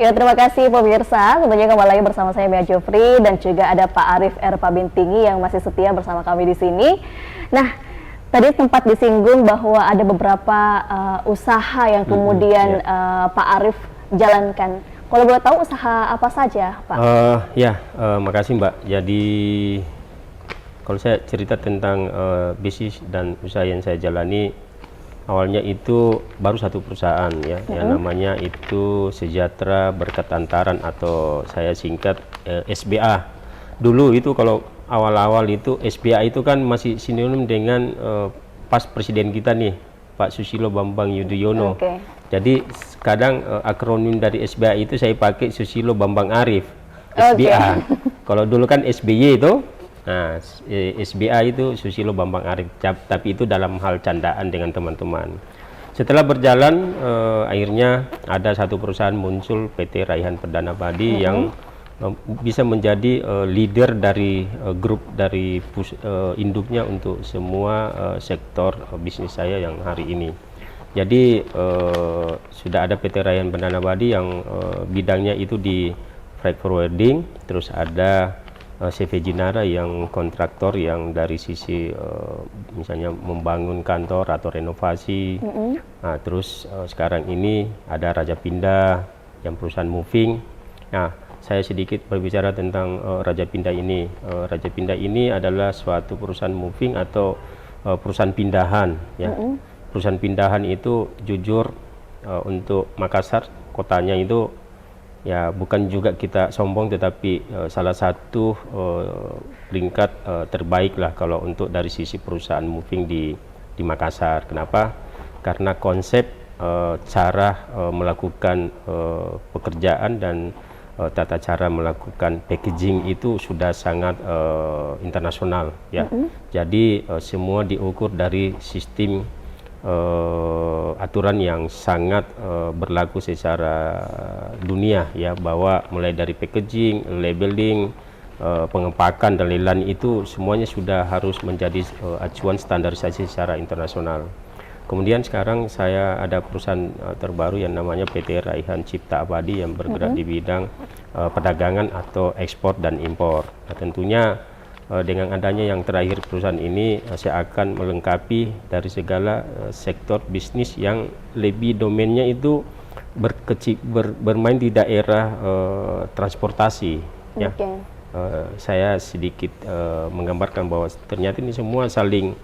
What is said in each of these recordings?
Ya, terima kasih pemirsa. Tentunya kembali lagi bersama saya Mia Jofri dan juga ada Pak Arif R. Pabintingi yang masih setia bersama kami di sini. Nah, tadi sempat disinggung bahwa ada beberapa usaha yang kemudian Pak Arif jalankan. Kalau boleh tahu usaha apa saja, Pak? Makasih Mbak. Jadi kalau saya cerita tentang bisnis dan usaha yang saya jalani, awalnya itu baru satu perusahaan ya, yang namanya itu Sejahtera Berkat Antaran atau saya singkat SBA. Dulu itu kalau awal-awal itu SBA itu kan masih sinonim dengan pas presiden kita nih, Pak Susilo Bambang Yudhoyono. Jadi kadang akronim dari SBA itu saya pakai Susilo Bambang Arif, SBA. Kalau dulu kan SBY itu. Nah, SBA itu Susilo Bambang Arif, tapi itu dalam hal candaan dengan teman-teman. Setelah berjalan, akhirnya ada satu perusahaan muncul, PT Raihan Perdana Padi yang bisa menjadi leader dari grup dari induknya untuk semua sektor bisnis saya yang hari ini. Jadi sudah ada PT Raihan Perdana Padi yang bidangnya itu di freight forwarding, terus ada CV Jinara yang kontraktor yang dari sisi misalnya membangun kantor atau renovasi. Nah, terus sekarang ini ada Raja Pindah yang perusahaan moving. Nah, saya sedikit berbicara tentang Raja Pindah ini. Raja Pindah ini adalah suatu perusahaan moving atau perusahaan pindahan ya. Perusahaan pindahan itu jujur untuk Makassar kotanya itu ya bukan juga kita sombong, tetapi salah satu peringkat terbaik lah kalau untuk dari sisi perusahaan moving di Makassar. Kenapa? Karena konsep cara melakukan pekerjaan dan tata cara melakukan packaging itu sudah sangat internasional ya. Jadi semua diukur dari sistem aturan yang sangat berlaku secara dunia ya, bahwa mulai dari packaging, labeling, pengepakan dan lain-lain itu semuanya sudah harus menjadi acuan standarisasi secara internasional. Kemudian sekarang saya ada perusahaan terbaru yang namanya PT Raihan Cipta Abadi yang bergerak di bidang perdagangan atau ekspor dan impor. Nah, tentunya dengan adanya yang terakhir perusahaan ini, saya akan melengkapi dari segala sektor bisnis yang lebih domainnya itu bermain di daerah transportasi. Ya. Saya sedikit menggambarkan bahwa ternyata ini semua saling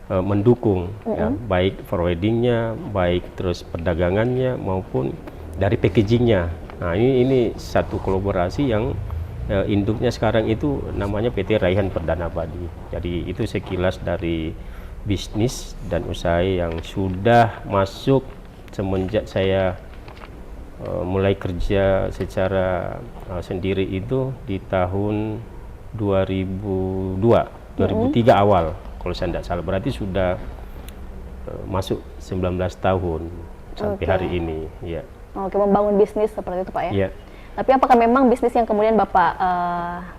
mendukung, ya, baik forwardingnya, baik terus perdagangannya maupun dari packagingnya. Nah, ini satu kolaborasi yang induknya sekarang itu namanya PT Raihan Perdana Padi. Jadi itu sekilas dari bisnis dan usaha yang sudah masuk semenjak saya mulai kerja secara sendiri itu di tahun 2003 awal kalau saya tidak salah. Berarti sudah masuk 19 tahun sampai hari ini ya. Membangun bisnis seperti itu Pak ya? Ya. Tapi apakah memang bisnis yang kemudian Bapak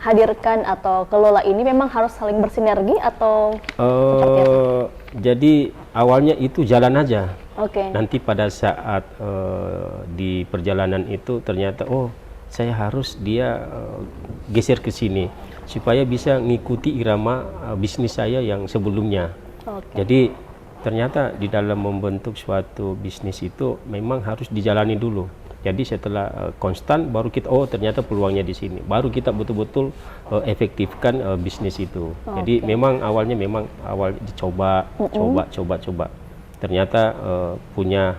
hadirkan atau kelola ini memang harus saling bersinergi atau seperti apa? Jadi awalnya itu jalan aja. Nanti pada saat di perjalanan itu ternyata saya harus dia geser ke sini supaya bisa ngikuti irama bisnis saya yang sebelumnya. Jadi ternyata di dalam membentuk suatu bisnis itu memang harus dijalani dulu. Jadi setelah konstan baru kita ternyata peluangnya di sini. Baru kita betul-betul efektifkan bisnis itu. Jadi memang awalnya awal dicoba, coba. Ternyata punya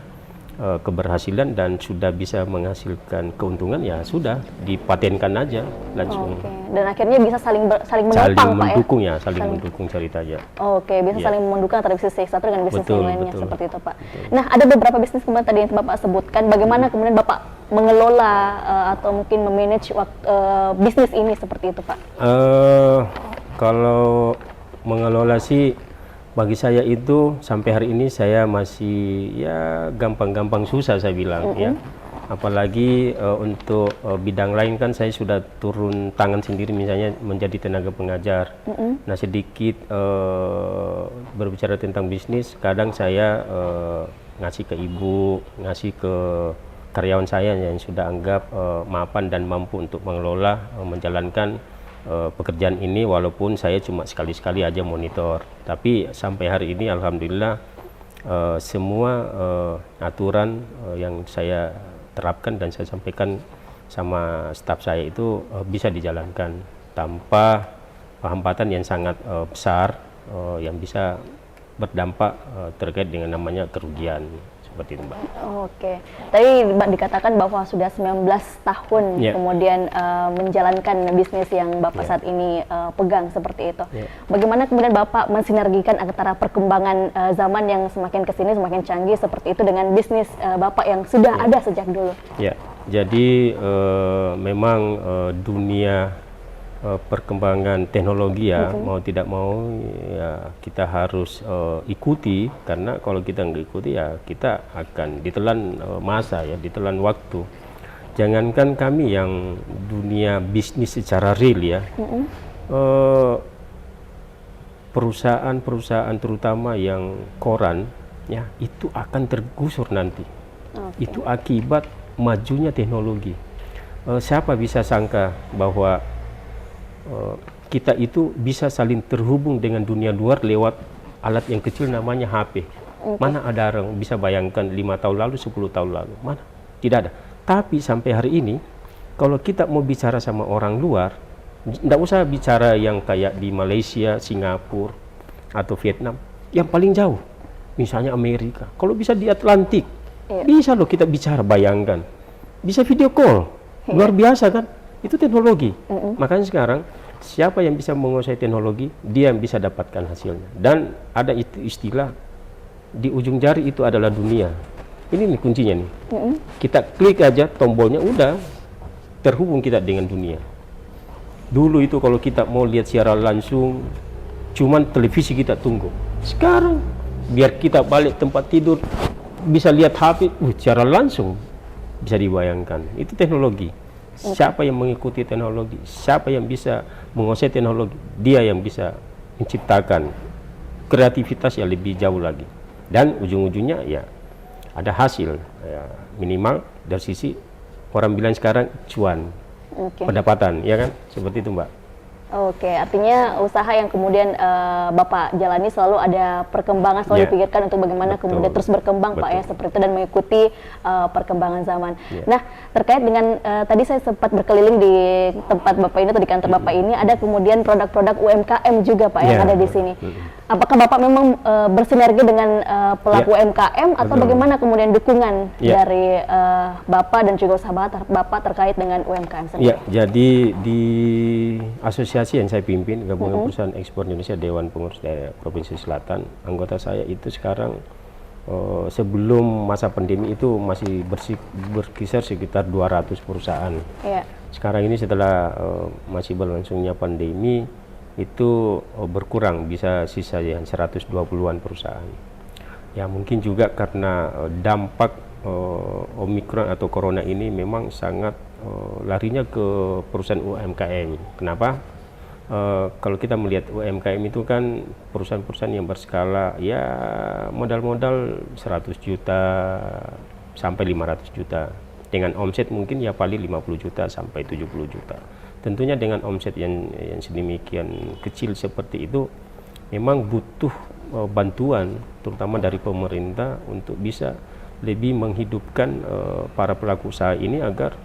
keberhasilan dan sudah bisa menghasilkan keuntungan, ya sudah dipatenkan aja langsung. Dan akhirnya bisa saling menopang Pak ya? Saling mendukung ceritanya. Bisa saling mendukung antara bisnis satu dengan bisnis yang lainnya, seperti itu Pak. Nah, ada beberapa bisnis kemudian tadi yang Bapak sebutkan, bagaimana kemudian Bapak mengelola atau mungkin memanage bisnis ini seperti itu Pak? Kalau mengelola sih bagi saya itu sampai hari ini saya masih ya gampang-gampang susah saya bilang ya. Apalagi untuk bidang lain kan saya sudah turun tangan sendiri, misalnya menjadi tenaga pengajar. Nah, sedikit berbicara tentang bisnis, kadang saya ngasih ke ibu, ngasih ke karyawan saya yang sudah anggap mapan dan mampu untuk mengelola menjalankan pekerjaan ini, walaupun saya cuma sekali-sekali aja monitor. Tapi sampai hari ini alhamdulillah semua aturan yang saya terapkan dan saya sampaikan sama staf saya itu bisa dijalankan tanpa hambatan yang sangat besar yang bisa berdampak terkait dengan namanya kerugian seperti itu, Mbak. Oke, tadi Mbak dikatakan bahwa sudah 19 tahun kemudian menjalankan bisnis yang Bapak saat ini pegang seperti itu. Bagaimana kemudian Bapak mensinergikan antara perkembangan zaman yang semakin kesini semakin canggih seperti itu dengan bisnis Bapak yang sudah ada sejak dulu? Ya, jadi memang dunia perkembangan teknologi ya, mau tidak mau ya kita harus ikuti, karena kalau kita nggak ikuti ya kita akan ditelan masa ya, ditelan waktu. Jangankan kami yang dunia bisnis secara real ya, perusahaan-perusahaan terutama yang koran ya itu akan tergusur nanti. Itu akibat majunya teknologi. Siapa bisa sangka bahwa kita itu bisa saling terhubung dengan dunia luar lewat alat yang kecil namanya HP. Mana ada orang bisa bayangkan 5 tahun lalu, 10 tahun lalu? Mana? Tidak ada. Tapi sampai hari ini, kalau kita mau bicara sama orang luar, tidak usah bicara yang kayak di Malaysia, Singapura, atau Vietnam, yang paling jauh, misalnya Amerika. Kalau bisa di Atlantik, bisa loh kita bicara, bayangkan. Bisa video call, luar biasa kan? Itu teknologi. Makanya sekarang siapa yang bisa menguasai teknologi, dia yang bisa dapatkan hasilnya. Dan ada istilah di ujung jari itu adalah dunia. Ini nih kuncinya nih. Kita klik aja tombolnya, udah terhubung kita dengan dunia. Dulu itu kalau kita mau lihat siaran langsung, cuman televisi kita tunggu. Sekarang biar kita balik tempat tidur bisa lihat HP, siaran langsung. Bisa dibayangkan. Itu teknologi. Siapa yang mengikuti teknologi, siapa yang bisa menguasai teknologi, dia yang bisa menciptakan kreativitas yang lebih jauh lagi. Dan ujung-ujungnya ya ada hasil, ya, minimal dari sisi orang bilang sekarang cuan, pendapatan, ya kan, seperti itu, Mbak. Oke, artinya usaha yang kemudian Bapak jalani selalu ada perkembangan, selalu dipikirkan untuk bagaimana kemudian terus berkembang, Pak, ya, seperti itu, dan mengikuti perkembangan zaman. Nah, terkait dengan tadi saya sempat berkeliling di tempat Bapak ini atau di kantor Bapak ini, ada kemudian produk-produk UMKM juga, Pak, yang ada di sini. Apakah Bapak memang bersinergi dengan pelaku UMKM atau bagaimana kemudian dukungan dari Bapak dan juga usaha Bapak terkait dengan UMKM sendiri? Ya, jadi di asosiasi yang saya pimpin, Gabungan Perusahaan Ekspor Indonesia Dewan Pengurus Daerah Provinsi Selatan, anggota saya itu sekarang sebelum masa pandemi itu masih berkisar sekitar 200 perusahaan. Sekarang ini setelah masih berlangsungnya pandemi itu berkurang, bisa sisa yang 120-an perusahaan. Ya mungkin juga karena dampak Omikron atau Corona ini memang sangat larinya ke perusahaan UMKM. Kenapa? Kalau kita melihat UMKM itu kan perusahaan-perusahaan yang berskala ya modal-modal 100 juta sampai 500 juta. Dengan omset mungkin ya paling 50 juta sampai 70 juta. Tentunya dengan omset yang sedemikian kecil seperti itu memang butuh bantuan terutama dari pemerintah untuk bisa lebih menghidupkan para pelaku usaha ini agar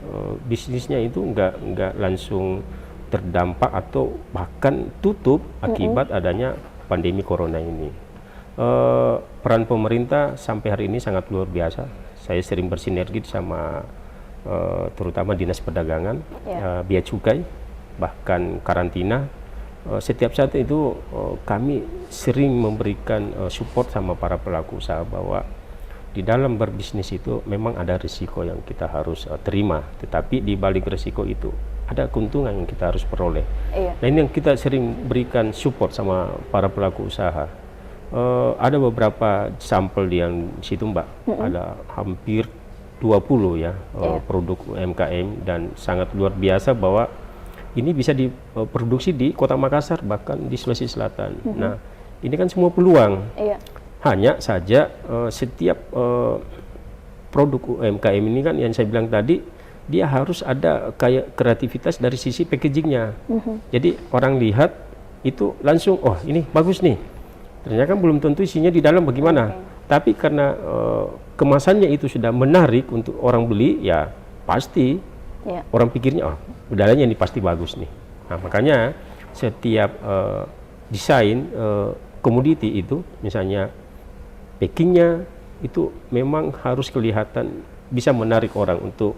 bisnisnya itu nggak langsung terdampak atau bahkan tutup akibat adanya pandemi corona ini. Peran pemerintah sampai hari ini sangat luar biasa. Saya sering bersinergi sama terutama Dinas Perdagangan, Bea Cukai, bahkan karantina. Setiap saat itu kami sering memberikan support sama para pelaku usaha bahwa di dalam berbisnis itu memang ada risiko yang kita harus terima, tetapi di balik risiko itu ada keuntungan yang kita harus peroleh. Nah ini yang kita sering berikan support sama para pelaku usaha. Ada beberapa sampel yang situ, Mbak, ada hampir 20 ya produk UMKM, dan sangat luar biasa bahwa ini bisa diproduksi di Kota Makassar bahkan di Sulawesi Selatan. Nah ini kan semua peluang. Hanya saja setiap produk UMKM ini kan yang saya bilang tadi, dia harus ada kayak kreativitas dari sisi packagingnya. Jadi orang lihat itu langsung, oh ini bagus nih. Ternyata kan belum tentu isinya di dalam bagaimana. Tapi karena kemasannya itu sudah menarik untuk orang beli, ya pasti orang pikirnya, oh udahnya ini pasti bagus nih. Nah makanya setiap desain komoditi itu, misalnya packingnya itu memang harus kelihatan bisa menarik orang untuk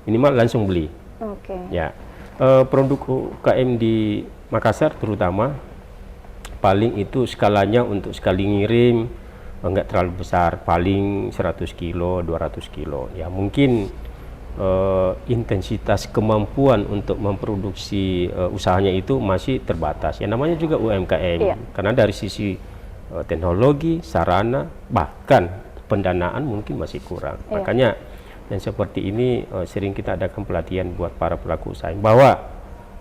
minimal langsung beli. Ya, produk UKM di Makassar terutama paling itu skalanya untuk sekali ngirim enggak terlalu besar, paling 100 kilo, 200 kilo. Ya mungkin intensitas kemampuan untuk memproduksi usahanya itu masih terbatas. Ya namanya juga UMKM, karena dari sisi teknologi, sarana, bahkan pendanaan mungkin masih kurang. Makanya yang seperti ini sering kita adakan pelatihan buat para pelaku usaha bahwa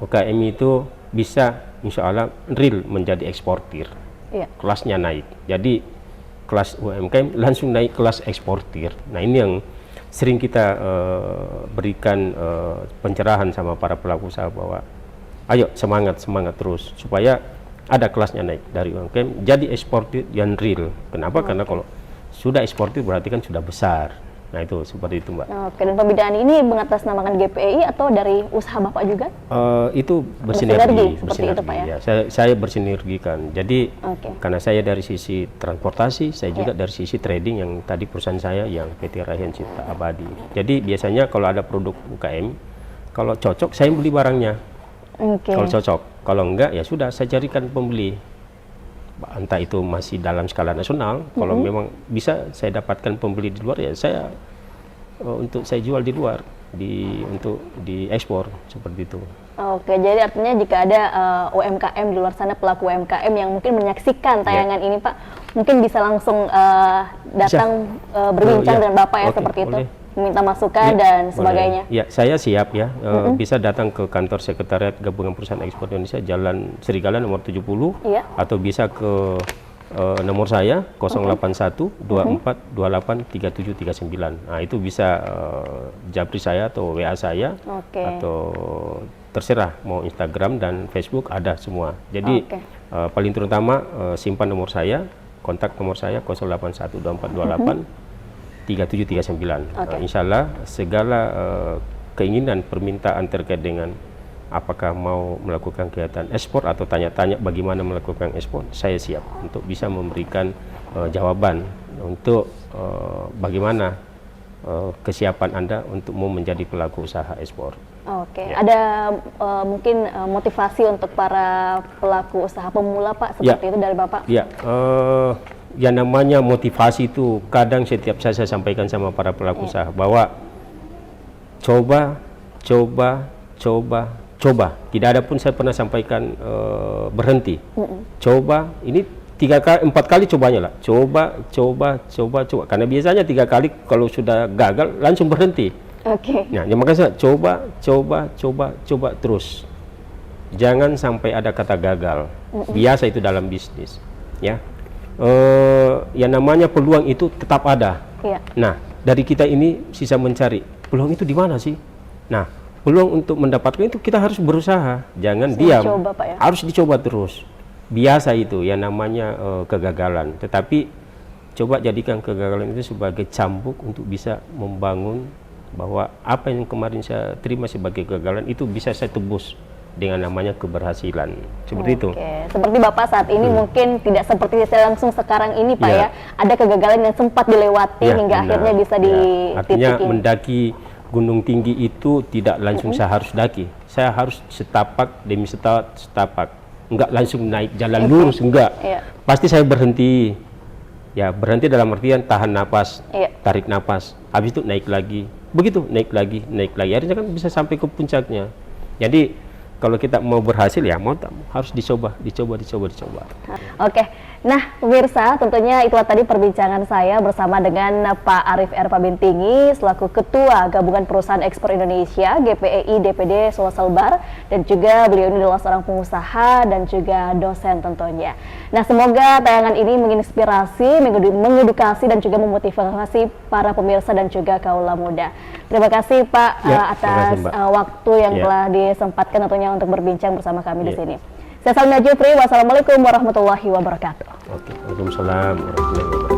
UKM itu bisa insya Allah real menjadi eksportir, kelasnya naik. Jadi kelas UMKM langsung naik kelas eksportir. Nah ini yang sering kita berikan pencerahan sama para pelaku usaha bahwa ayo semangat terus supaya ada kelasnya naik dari UMKM jadi eksportir yang real. Kenapa? Karena kalau sudah eksportir berarti kan sudah besar. Nah itu seperti itu Mbak. Oke, dan pembinaan ini mengatasnamakan GPI atau dari usaha Bapak juga? Itu bersinergi seperti itu Pak ya? Saya bersinergikan. Jadi karena saya dari sisi transportasi, saya juga dari sisi trading yang tadi perusahaan saya yang PT Raihan Cipta Abadi. Jadi biasanya kalau ada produk UKM, kalau cocok saya beli barangnya. Kalau cocok, kalau enggak ya sudah saya carikan pembeli. Entah itu masih dalam skala nasional, kalau memang bisa saya dapatkan pembeli di luar ya saya untuk saya jual di luar, untuk diekspor seperti itu. Oke, jadi artinya jika ada UMKM di luar sana, pelaku UMKM yang mungkin menyaksikan tayangan ini Pak, mungkin bisa langsung datang berbincang dengan Bapak ya seperti itu, meminta masukan dan sebagainya. Ya, saya siap ya, bisa datang ke kantor sekretariat Gabungan Perusahaan Ekspor Indonesia Jalan Serigala nomor 70, atau bisa ke nomor saya 081 24 28 37 39. Nah, itu bisa japri saya atau WA saya, atau terserah mau Instagram dan Facebook ada semua. Jadi paling terutama simpan nomor saya, kontak nomor saya 081 24 28 3739. Insya Allah segala keinginan permintaan terkait dengan apakah mau melakukan kegiatan ekspor atau tanya-tanya bagaimana melakukan ekspor, saya siap untuk bisa memberikan jawaban untuk bagaimana kesiapan Anda untuk mau menjadi pelaku usaha ekspor. Ada mungkin motivasi untuk para pelaku usaha pemula Pak seperti itu dari Bapak? Ya namanya motivasi itu kadang setiap saya sampaikan sama para pelaku usaha bahwa coba. Tidak ada pun saya pernah sampaikan berhenti. Coba, ini 4 kali cobanya lah. Coba. Karena biasanya 3 kali kalau sudah gagal langsung berhenti. Nah, makanya coba terus. Jangan sampai ada kata gagal. Biasa itu dalam bisnis, ya. Yang namanya peluang itu tetap ada. Nah, dari kita ini sisa mencari peluang itu di mana sih? Nah, peluang untuk mendapatkan itu kita harus berusaha, jangan diam. Harus dicoba terus. Biasa itu yang namanya kegagalan. Tetapi coba jadikan kegagalan itu sebagai cambuk untuk bisa membangun bahwa apa yang kemarin saya terima sebagai kegagalan itu bisa saya tebus dengan namanya keberhasilan, seperti itu. Seperti Bapak saat ini mungkin tidak seperti saya langsung sekarang ini Pak ya, ada kegagalan yang sempat dilewati hingga akhirnya bisa dititikin. Artinya mendaki gunung tinggi itu tidak langsung saya harus daki, saya harus setapak demi setapak, enggak langsung naik jalan lurus, enggak. Pasti saya berhenti, ya berhenti dalam artian tahan napas, tarik napas, habis itu naik lagi, begitu naik lagi, akhirnya kan bisa sampai ke puncaknya. Jadi kalau kita mau berhasil ya harus dicoba. Nah, pemirsa, tentunya itulah tadi perbincangan saya bersama dengan Pak Arif R. Pabintingi selaku Ketua Gabungan Perusahaan Ekspor Indonesia GPEI DPD Sulselbar, dan juga beliau ini adalah seorang pengusaha dan juga dosen tentunya. Nah, semoga tayangan ini menginspirasi, mengedukasi dan juga memotivasi para pemirsa dan juga kaula muda. Terima kasih Pak atas waktu yang telah disempatkan tentunya untuk berbincang bersama kami di sini. Saya Salma Jufri, wassalamualaikum warahmatullahi wabarakatuh. Oke, waalaikumsalam warahmatullahi wabarakatuh.